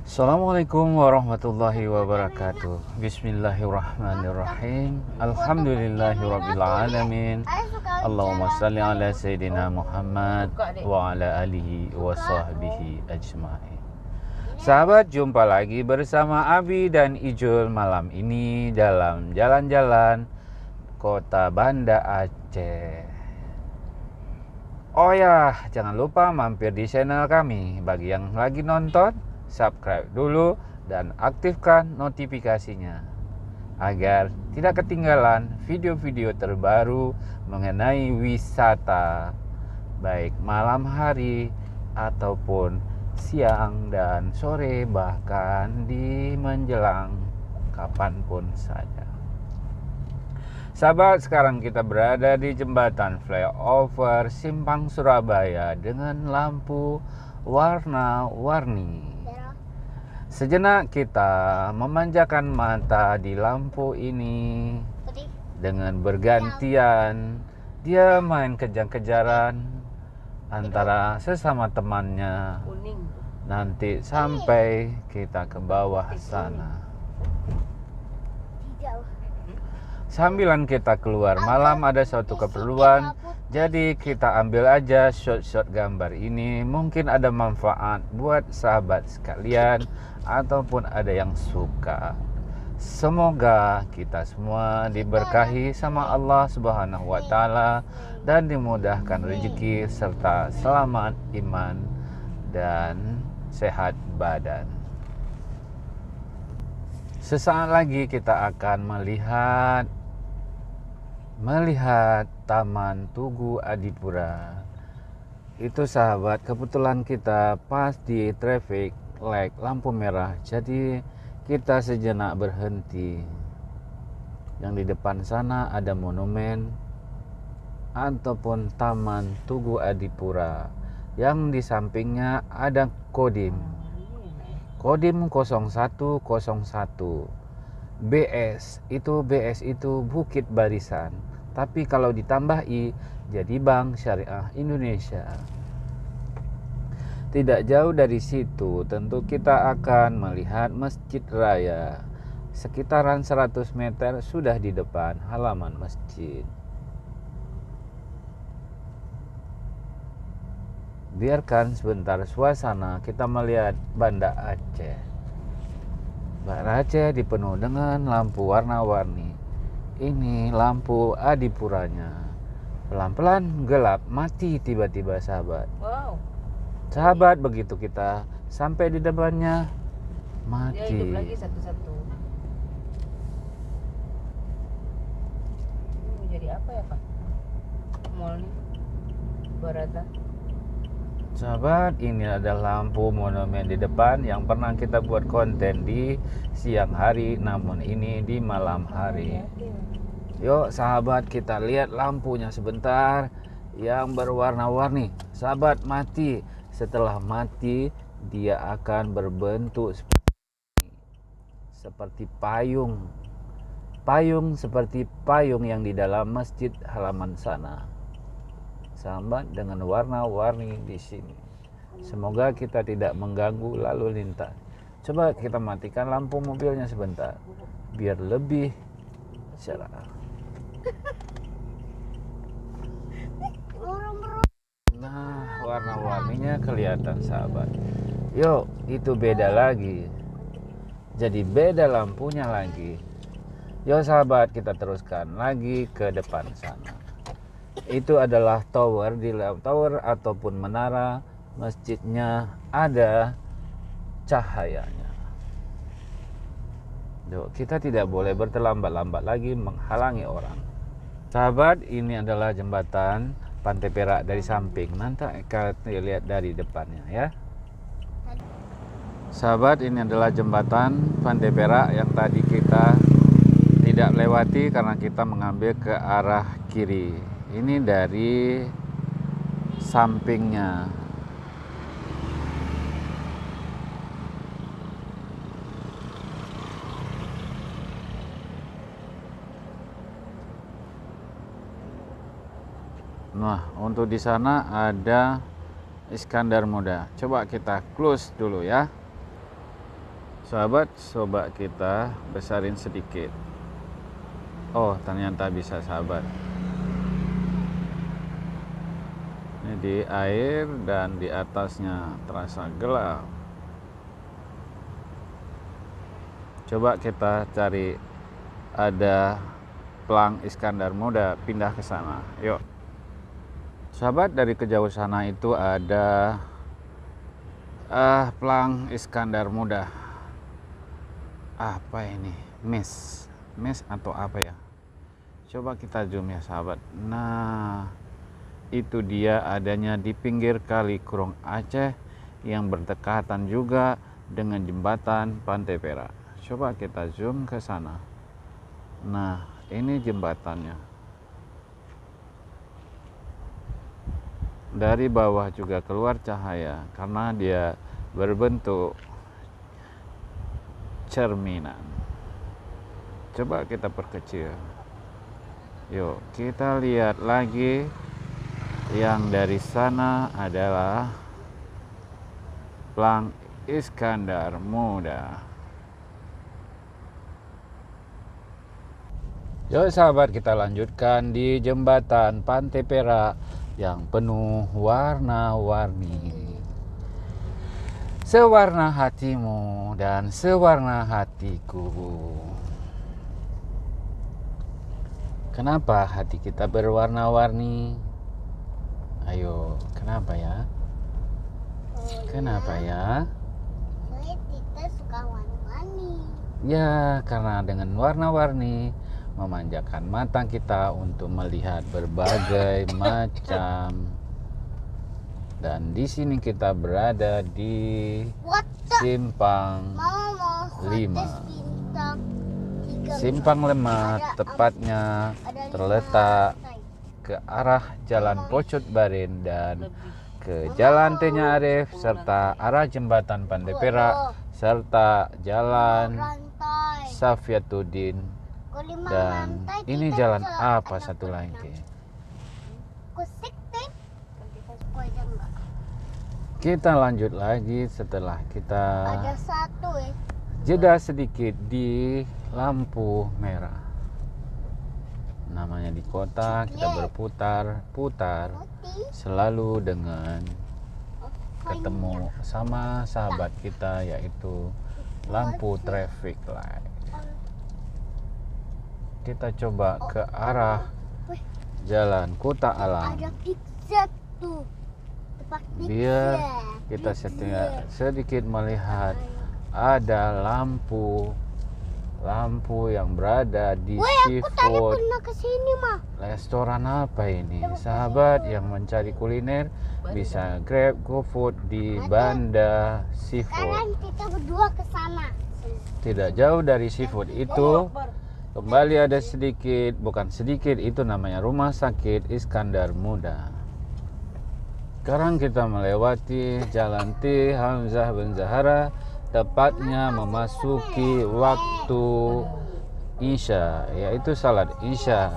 Assalamualaikum warahmatullahi wabarakatuh. Bismillahirrahmanirrahim. Alhamdulillahirrabbilalamin. Allahumma salli ala Sayyidina Muhammad wa ala alihi wa sahbihi ajma'in. Sahabat, jumpa lagi bersama Abi dan Ijul malam ini dalam jalan-jalan kota Banda Aceh. Oh ya, jangan lupa mampir di channel kami. Bagi yang lagi nonton, subscribe dulu dan aktifkan notifikasinya agar tidak ketinggalan video-video terbaru mengenai wisata baik malam hari ataupun siang dan sore, bahkan di menjelang kapanpun saja. Sahabat, sekarang kita berada di jembatan flyover Simpang Surabaya dengan lampu warna-warni. Sejenak kita memanjakan mata di lampu ini. Dengan bergantian dia main kejar-kejaran antara sesama temannya. Nanti sampai kita ke bawah sana. Sambilan kita keluar malam ada suatu keperluan, jadi kita ambil aja shot-shot gambar ini. Mungkin ada manfaat buat sahabat sekalian ataupun ada yang suka. Semoga kita semua diberkahi sama Allah Subhanahu wa taala dan dimudahkan rezeki serta selamat iman dan sehat badan. Sesaat lagi kita akan melihat Taman Tugu Adipura. Itu sahabat, kebetulan kita pas di traffic light lampu merah, jadi kita sejenak berhenti. Yang di depan sana ada monumen ataupun Taman Tugu Adipura. Yang di sampingnya ada Kodim 0101. BS itu Bukit Barisan, tapi kalau ditambah I jadi Bank Syariah Indonesia. Tidak jauh dari situ tentu kita akan melihat Masjid Raya. Sekitaran 100 meter sudah di depan halaman masjid. Biarkan sebentar suasana kita melihat Banda Aceh. Banda Aceh dipenuhi dengan lampu warna-warni. Ini lampu Adipuranya. Pelan-pelan gelap, mati tiba-tiba sahabat. Wow. Sahabat, begitu kita sampai di depannya, mati. Dia hidup lagi satu-satu. Ini mau jadi apa ya Pak? Mall nih, Barata. Sahabat, ini ada lampu monumen di depan yang pernah kita buat konten di siang hari, namun ini di malam hari. Yuk sahabat, kita lihat lampunya sebentar yang berwarna-warni. Sahabat, mati. Setelah mati, dia akan berbentuk seperti payung. Payung seperti payung yang di dalam masjid halaman sana. Sahabat, dengan warna-warni di sini. Semoga kita tidak mengganggu lalu lintas. Coba kita matikan lampu mobilnya sebentar, biar lebih cerah. Nah, warna-warninya kelihatan sahabat. Yuk, itu beda lagi. Jadi beda lampunya lagi. Yuk sahabat, kita teruskan lagi ke depan sana. Itu adalah tower. Di dalam tower ataupun menara masjidnya ada cahayanya. Duh, kita tidak boleh berterlambat-lambat lagi menghalangi orang. Sahabat, ini adalah jembatan Pantai Perak dari samping. Nanti kita lihat dari depannya ya. Sahabat, ini adalah jembatan Pantai Perak yang tadi kita tidak lewati karena kita mengambil ke arah kiri. Ini dari sampingnya. Nah, untuk di sana ada Iskandar Muda. Coba kita close dulu ya. Sahabat, coba kita besarin sedikit. Oh, ternyata bisa sahabat. Ini di air dan di atasnya terasa gelap. Coba kita cari ada Plang Iskandar Muda, pindah ke sana. Yuk. Sahabat, dari kejauh sana itu ada Plang Iskandar Muda. Apa ini? Mes atau apa ya? Coba kita zoom ya sahabat. Nah, itu dia adanya di pinggir kali Kurung Aceh yang berdekatan juga dengan jembatan Pantai Perak. Coba kita zoom ke sana. Nah, ini jembatannya. Dari bawah juga keluar cahaya karena dia berbentuk cerminan. Coba kita perkecil. Yuk, kita lihat lagi. Yang dari sana adalah Plang Iskandar Muda. Yuk sahabat, kita lanjutkan di jembatan Pantai Perak yang penuh warna-warni. Sewarna hatimu dan sewarna hatiku. Kenapa hati kita berwarna-warni? Ayo, kenapa ya? Kenapa ya? Soalnya kita suka warna-warni. Ya, karena dengan warna-warni memanjakan mata kita untuk melihat berbagai macam. Dan di sini kita berada di Simpang Mau 5. bintang 3. Simpang 5 tepatnya terletak ke arah Jalan Pocut Barin dan ke Jalan Tenya Arif serta arah jembatan Pantai Perak serta Jalan rantai. Safiatuddin. Kalau 5 Dan rantai, ini kita jalan bisa apa ada satu pernah. lagi? Kusik deh. Kau aja enggak. Kita lanjut lagi setelah kita Ada satu jeda sedikit di lampu merah. Namanya di kota kita berputar-putar Putih. selalu dengan Oh, ketemu sama sahabat kita yaitu lampu traffic light. Kita coba ke arah Jalan Kota Alam. ada pizza tuh. Tempat pizza. Biar kita sedikit melihat ada lampu yang berada di Woi, aku tadi seafood pernah kesini mah. restoran. Apa ini sahabat yang mencari kuliner bisa grab GoFood di Banda Seafood. Sekarang kita berdua ke sana. Tidak jauh dari seafood itu kembali ada sedikit, bukan sedikit, itu namanya Rumah Sakit Iskandar Muda. Sekarang kita melewati Jalan T. Hamzah bin Zahra, tepatnya memasuki waktu Isya, yaitu salat Isya.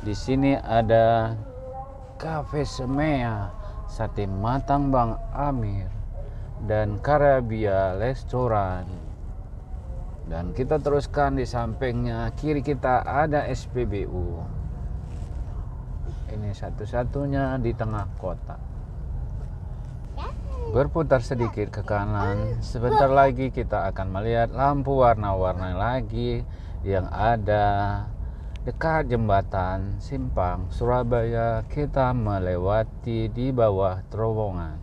Di sini ada Cafe Semea, Sate Matang Bang Amir, dan Karabia Restoran. Dan kita teruskan di sampingnya kiri kita ada SPBU. Ini satu-satunya di tengah kota. Berputar sedikit ke kanan, sebentar lagi kita akan melihat lampu warna-warni lagi yang ada dekat jembatan Simpang Surabaya. Kita melewati di bawah terowongan.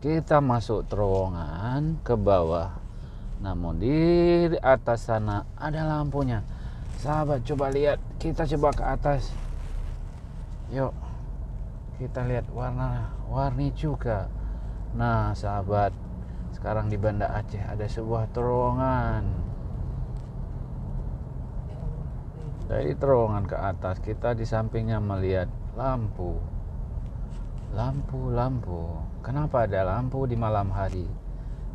Kita masuk terowongan ke bawah. Namun di atas sana ada lampunya. Sahabat, coba lihat. Kita coba ke atas. Yuk. Kita lihat warna-warni juga. Nah, sahabat, sekarang di Banda Aceh ada sebuah terowongan. Dari terowongan ke atas kita di sampingnya melihat lampu. Lampu. Kenapa ada lampu di malam hari?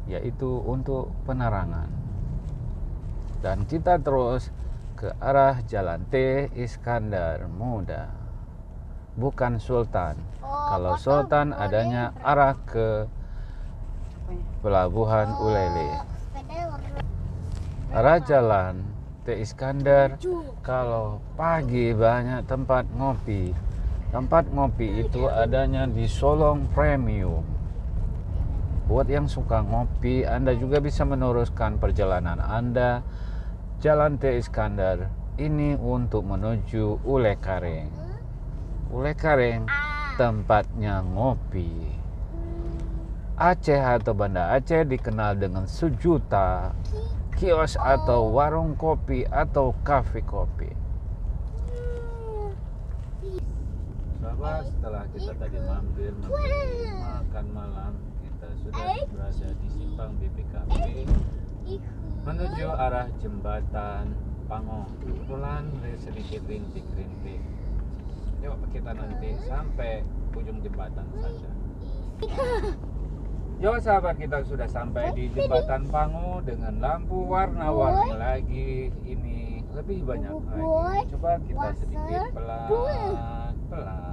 Yaitu untuk penerangan. Dan kita terus ke arah Jalan T. Iskandar Muda. Bukan Sultan. Kalau Sultan adanya arah ke Pelabuhan Ulele. arah jalan Teh Iskandar. Kalau pagi banyak tempat ngopi. Tempat ngopi itu adanya di Solong Premium. Buat yang suka ngopi, Anda juga bisa meneruskan perjalanan Anda Jalan Teh Iskandar ini untuk menuju Ule Kareng. Ule Kareng tempatnya ngopi. Aceh atau Banda Aceh dikenal dengan sejuta kios atau warung kopi atau kafe kopi. Sahabat, setelah kita tadi mampir makan malam, kita sudah berada di simpang BPKB menuju arah jembatan Pango. Kebetulan sedikit rintik-rintik. Yuk kita nanti sampai ujung jembatan saja. Yo sahabat, kita sudah sampai di jembatan Pango dengan lampu warna-warni lagi. Ini lebih banyak lagi. Coba kita sedikit pelan-pelan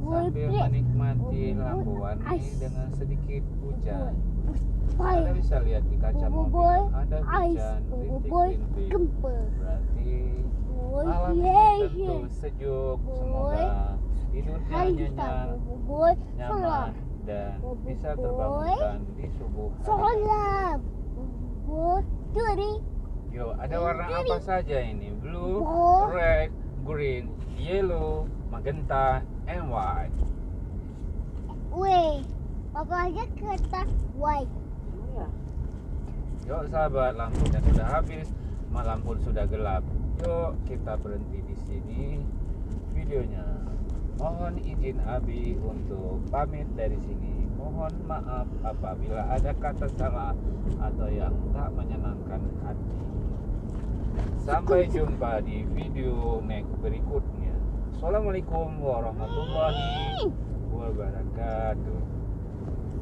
sambil menikmati lampu warni dengan sedikit hujan. Anda bisa lihat di kaca mobil ada hujan rintik-rintik. Berarti malam ini tentu sejuk. Semoga tidurnya nyenyak, nyaman, dan bisa terbangunkan di subuh hari. Yo, ada warna apa saja ini? Blue, red, green, yellow, magenta, and white. Weh, papa aja kata white. Yuk sahabat, lampunya sudah habis, malam pun sudah gelap. Yuk kita berhenti di sini videonya. Mohon izin Abi untuk pamit dari sini. Mohon maaf apabila ada kata salah atau yang tak menyenangkan hati. Sampai jumpa di video next berikutnya. Assalamualaikum warahmatullahi wabarakatuh.